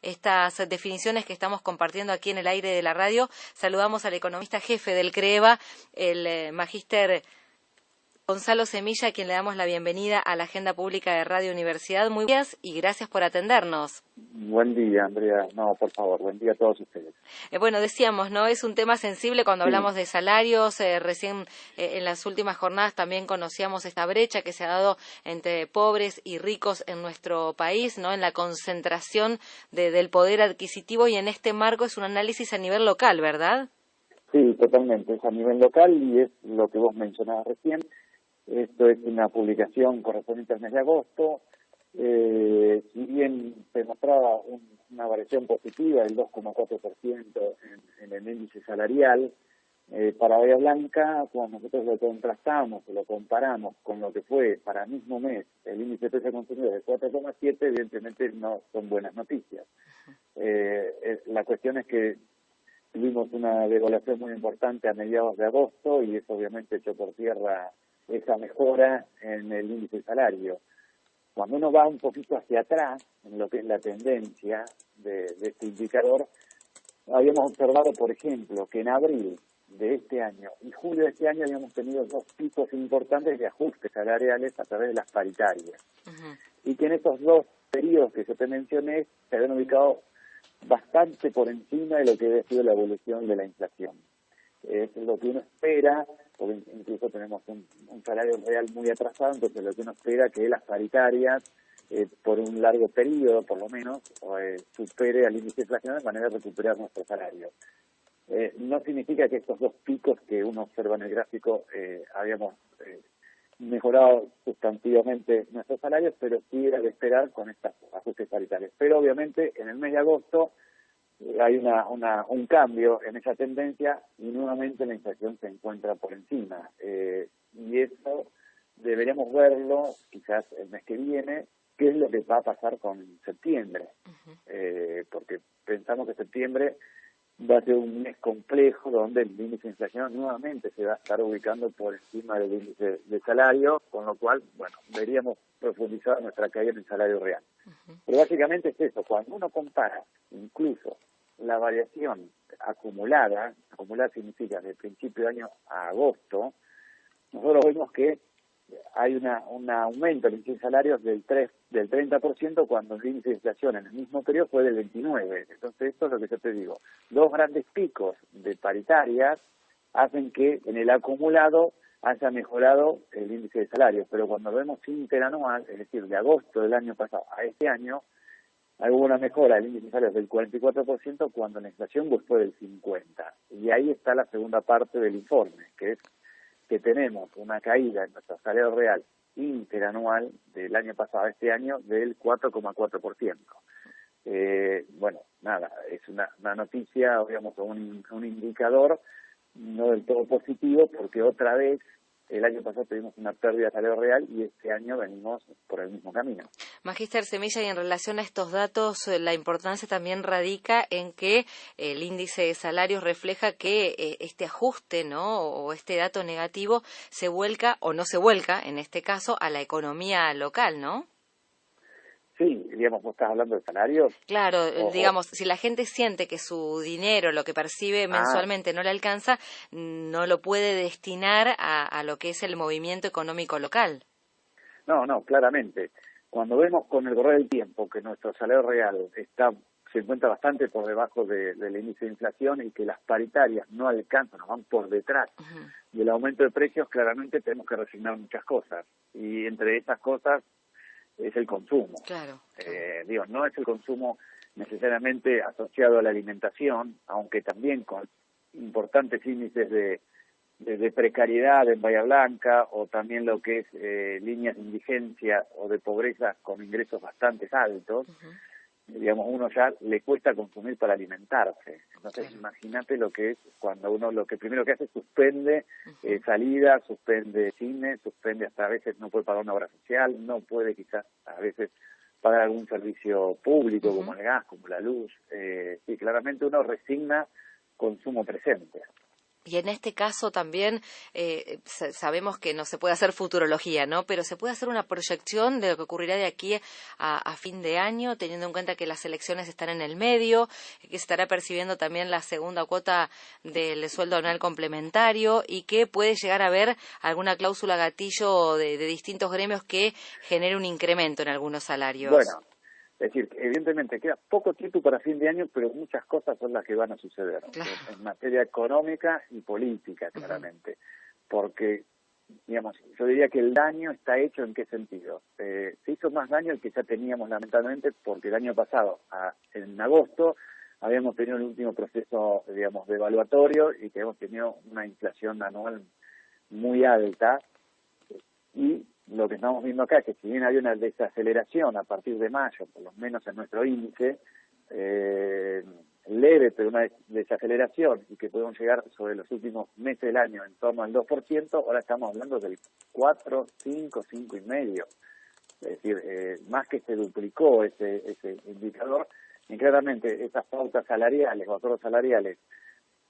estas definiciones que estamos compartiendo aquí en el aire de la radio. Saludamos al economista jefe del CREVA, el magíster Gonzalo Semilla, a quien le damos la bienvenida a la Agenda Pública de Radio Universidad. Muy buenos días y gracias por atendernos. Buen día, Andrea. No, por favor, buen día a todos ustedes. Bueno, decíamos, ¿no? Es un tema sensible cuando Sí. hablamos de salarios. Recién en las últimas jornadas también conocíamos esta brecha que se ha dado entre pobres y ricos en nuestro país, ¿no? En la concentración del poder adquisitivo, y en este marco es un análisis a nivel local, ¿verdad? Sí, totalmente. Es a nivel local y es lo que vos mencionabas recién. Esto es una publicación correspondiente al mes de agosto. Si bien se mostraba una variación positiva del 2,4% en el índice salarial, para Bahía Blanca, cuando nosotros lo contrastamos o lo comparamos con lo que fue para el mismo mes el índice de precio consumidor de 4,7, evidentemente no son buenas noticias. La cuestión es que tuvimos una devaluación muy importante a mediados de agosto y eso obviamente echó por tierra esa mejora en el índice de salario. Cuando uno va un poquito hacia atrás, en lo que es la tendencia de este indicador, habíamos observado, por ejemplo, que en abril de este año y julio de este año habíamos tenido dos picos importantes de ajustes salariales a través de las paritarias. Y que en estos dos periodos que yo te mencioné se habían ubicado bastante por encima de lo que había sido la evolución de la inflación. Es lo que uno espera, porque incluso tenemos un salario real muy atrasado, entonces lo que uno espera que las paritarias, por un largo periodo por lo menos, supere al índice de inflación de manera de recuperar nuestro salario. No significa que estos dos picos que uno observa en el gráfico habíamos mejorado sustantivamente nuestros salarios, pero sí era de esperar con estos ajustes paritarios. Pero obviamente en el mes de agosto hay un cambio en esa tendencia y nuevamente la inflación se encuentra por encima. Y eso deberíamos verlo quizás el mes que viene, qué es lo que va a pasar con septiembre. Porque pensamos que septiembre va a ser un mes complejo donde el índice de inflación nuevamente se va a estar ubicando por encima del índice de salario, con lo cual, bueno, deberíamos profundizar nuestra caída en el salario real. Pero básicamente es eso, cuando uno compara incluso la variación acumulada significa de principio de año a agosto, nosotros vemos que hay un aumento del índice de salarios del 30% cuando el índice de inflación en el mismo periodo fue del 29%. Entonces esto es lo que yo te digo. Dos grandes picos de paritarias hacen que en el acumulado haya mejorado el índice de salarios, pero cuando vemos interanual, es decir, de agosto del año pasado a este año, hubo una mejora del índice de salarios del 44% cuando la inflación fue del 50%. Y ahí está la segunda parte del informe, que es que tenemos una caída en nuestro salario real interanual del año pasado a este año del 4,4%. Bueno, nada, es una noticia, digamos, un indicador no del todo positivo, porque otra vez el año pasado tuvimos una pérdida de salario real y este año venimos por el mismo camino. Magíster Semilla, y en relación a estos datos, la importancia también radica en que el índice de salarios refleja que este ajuste, ¿no?, o este dato negativo se vuelca o no se vuelca, en este caso, a la economía local, ¿no? Sí, digamos, vos estás hablando de salarios. Claro, digamos, si la gente siente que su dinero, lo que percibe mensualmente, no le alcanza, no lo puede destinar a lo que es el movimiento económico local. No, claramente. Cuando vemos con el correr del tiempo que nuestro salario real se encuentra bastante por debajo del índice de inflación y que las paritarias no alcanzan, nos van por detrás del aumento de precios, claramente tenemos que resignar muchas cosas. Y entre esas cosas es el consumo. Claro. No es el consumo necesariamente asociado a la alimentación, aunque también con importantes índices de precariedad en Bahía Blanca, o también lo que es líneas de indigencia o de pobreza con ingresos bastante altos, digamos, uno ya le cuesta consumir para alimentarse. Entonces, imagínate lo que es cuando uno lo que primero que hace es suspende salidas, suspende cine, suspende hasta a veces no puede pagar una obra social, no puede quizás a veces pagar algún servicio público como el gas, como la luz. Sí, claramente uno resigna consumo presente. Y en este caso también sabemos que no se puede hacer futurología, ¿no? Pero se puede hacer una proyección de lo que ocurrirá de aquí a fin de año, teniendo en cuenta que las elecciones están en el medio, que se estará percibiendo también la segunda cuota del sueldo anual complementario y que puede llegar a haber alguna cláusula gatillo de distintos gremios que genere un incremento en algunos salarios. Bueno, es decir, evidentemente queda poco tiempo para fin de año, pero muchas cosas son las que van a suceder, Claro. en materia económica y política, claramente. Porque, digamos, yo diría que el daño está hecho ¿en qué sentido? Se hizo más daño el que ya teníamos, lamentablemente, porque el año pasado, en agosto, habíamos tenido el último proceso, digamos, de evaluatorio y que hemos tenido una inflación anual muy alta. Y lo que estamos viendo acá es que si bien había una desaceleración a partir de mayo, por lo menos en nuestro índice, leve, pero una desaceleración, y que podemos llegar sobre los últimos meses del año en torno al 2%, ahora estamos hablando del 4, 5, 5,5%. Es decir, más que se duplicó ese indicador, y claramente esas pautas salariales o acuerdos salariales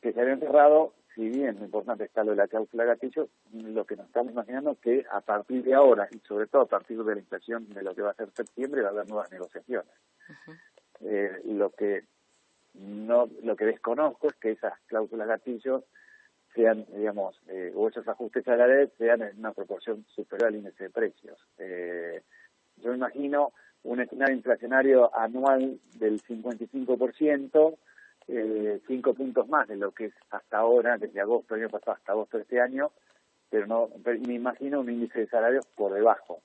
que se habían cerrado, si bien lo importante está lo de la cláusula gatillo, lo que nos estamos imaginando es que a partir de ahora, y sobre todo a partir de la inflación de lo que va a ser septiembre, va a haber nuevas negociaciones. Lo que desconozco es que esas cláusulas gatillos sean, digamos, o esos ajustes salariales sean en una proporción superior al índice de precios. Yo me imagino un escenario inflacionario anual del 55%, 5 puntos más de lo que es hasta ahora, desde agosto del año pasado hasta agosto de este año, pero me imagino un índice de salarios por debajo.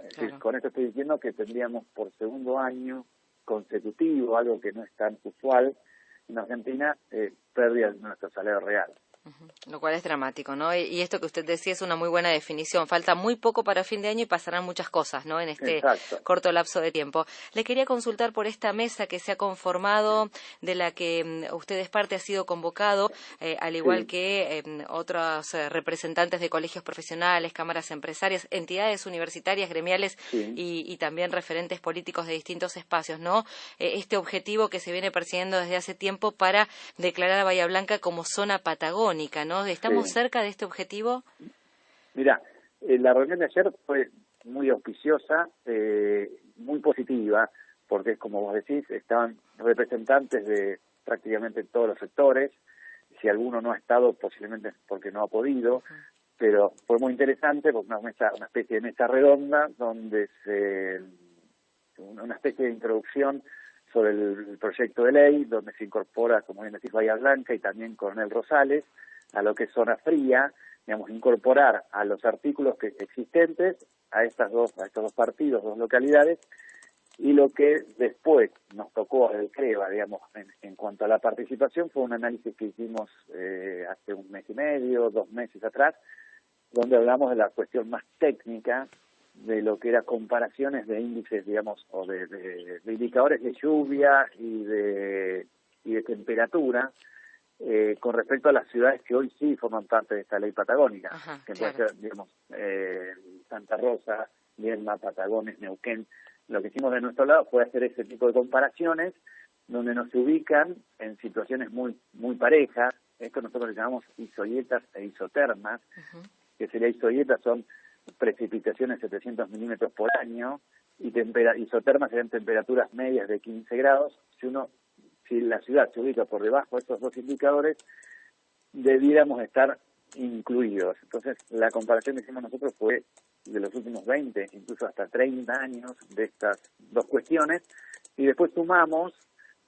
Es decir, con esto estoy diciendo que tendríamos por segundo año consecutivo, algo que no es tan usual en Argentina, pérdida de nuestro salario real. Lo cual es dramático, ¿no? Y esto que usted decía es una muy buena definición. Falta muy poco para fin de año y pasarán muchas cosas, ¿no? En este corto lapso de tiempo. Le quería consultar por esta mesa que se ha conformado, de la que usted es parte, ha sido convocado, al igual que otros representantes de colegios profesionales, cámaras empresarias, entidades universitarias, gremiales y también referentes políticos de distintos espacios, ¿no? Este objetivo que se viene persiguiendo desde hace tiempo para declarar a Bahía Blanca como zona patagónica, ¿no? ¿Estamos cerca de este objetivo? Mira, la reunión de ayer fue muy auspiciosa, muy positiva, porque como vos decís, estaban representantes de prácticamente todos los sectores. Si alguno no ha estado, posiblemente es porque no ha podido, pero fue muy interesante porque una especie de mesa redonda donde una especie de introducción sobre el proyecto de ley, donde se incorpora, como bien decís, Bahía Blanca y también Coronel Rosales, a lo que es zona fría, digamos, incorporar a los artículos existentes a estos dos partidos, dos localidades, y lo que después nos tocó el CREVA, digamos, en cuanto a la participación, fue un análisis que hicimos hace un mes y medio, 2 meses atrás, donde hablamos de la cuestión más técnica de lo que era comparaciones de índices, digamos, o de indicadores de lluvia y de temperatura con respecto a las ciudades que hoy sí forman parte de esta ley patagónica, que puede ser, digamos, Santa Rosa, Viedma, Patagones, Neuquén. Lo que hicimos de nuestro lado fue hacer ese tipo de comparaciones donde nos ubican en situaciones muy parejas. Esto nosotros le llamamos isoietas e isotermas, que sería isoietas son precipitaciones de 700 milímetros por año, y isotermas serían temperaturas medias de 15 grados. Si la ciudad se ubica por debajo de esos dos indicadores, debiéramos estar incluidos. Entonces, la comparación que hicimos nosotros fue de los últimos 20, incluso hasta 30 años de estas dos cuestiones, y después sumamos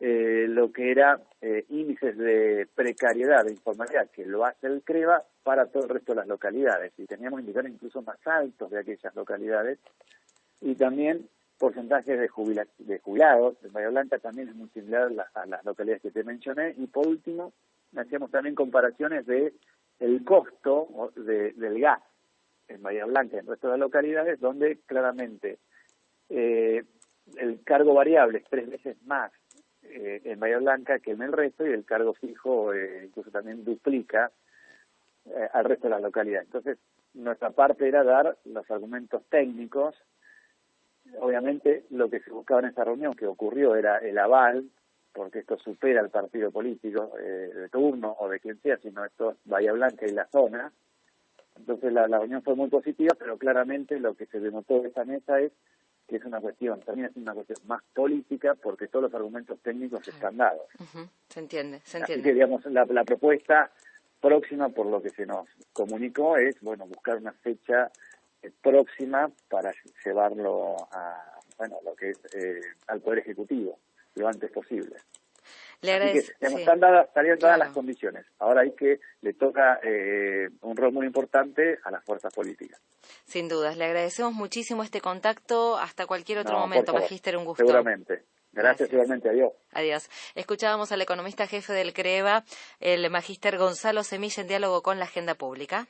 lo que era índices de precariedad, de informalidad, que lo hace el CREVA para todo el resto de las localidades, y teníamos indicadores incluso más altos de aquellas localidades, y también porcentajes de jubilados. En Bahía Blanca también es muy similar a las localidades que te mencioné, y por último, hacíamos también comparaciones de el costo del gas en Bahía Blanca y en el resto de las localidades, donde claramente el cargo variable es 3 veces más en Bahía Blanca que en el resto, y el cargo fijo incluso también duplica al resto de las localidades. Entonces, nuestra parte era dar los argumentos técnicos. Obviamente, lo que se buscaba en esa reunión, que ocurrió, era el aval porque esto supera el partido político de turno o de quien sea, sino esto es Bahía Blanca y la zona. Entonces la reunión fue muy positiva, pero claramente lo que se denotó de esta mesa es que es una cuestión, también es una cuestión más política, porque todos los argumentos técnicos están dados. Se entiende, se Así entiende. que, digamos, la propuesta próxima, por lo que se nos comunicó, es, bueno, buscar una fecha próxima para llevarlo a, bueno, lo que es al Poder Ejecutivo, lo antes posible. Le Así que, agradezco. digamos, Sí, estarían dadas las claro. condiciones. Ahora hay que, le toca un rol muy importante a las fuerzas políticas. Sin dudas. Le agradecemos muchísimo este contacto. Hasta cualquier otro No, por momento. favor, Magíster, un gusto. seguramente. Gracias Gracias. igualmente, adiós. Adiós. Escuchábamos al economista jefe del CREVA, el magíster Gonzalo Semilla, en diálogo con la agenda pública.